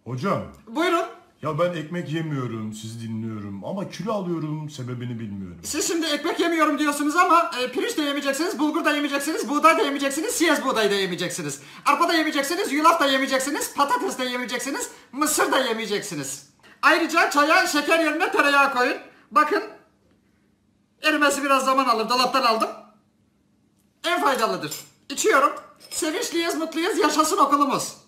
Hocam, Buyurun. ya ben ekmek yemiyorum, sizi dinliyorum ama kilo alıyorum, sebebini bilmiyorum. Siz şimdi ekmek yemiyorum diyorsunuz ama pirinç de yemeyeceksiniz, bulgur da yemeyeceksiniz, buğday da yemeyeceksiniz, siyez buğday da yemeyeceksiniz. Arpa da yemeyeceksiniz, yulaf da yemeyeceksiniz, patates de yemeyeceksiniz, mısır da yemeyeceksiniz. Ayrıca çaya şeker yerine tereyağı koyun. Bakın, erimesi biraz zaman alır, dolaptan aldım. En faydalıdır. İçiyorum. Sevinçliyiz, mutluyuz, yaşasın okulumuz.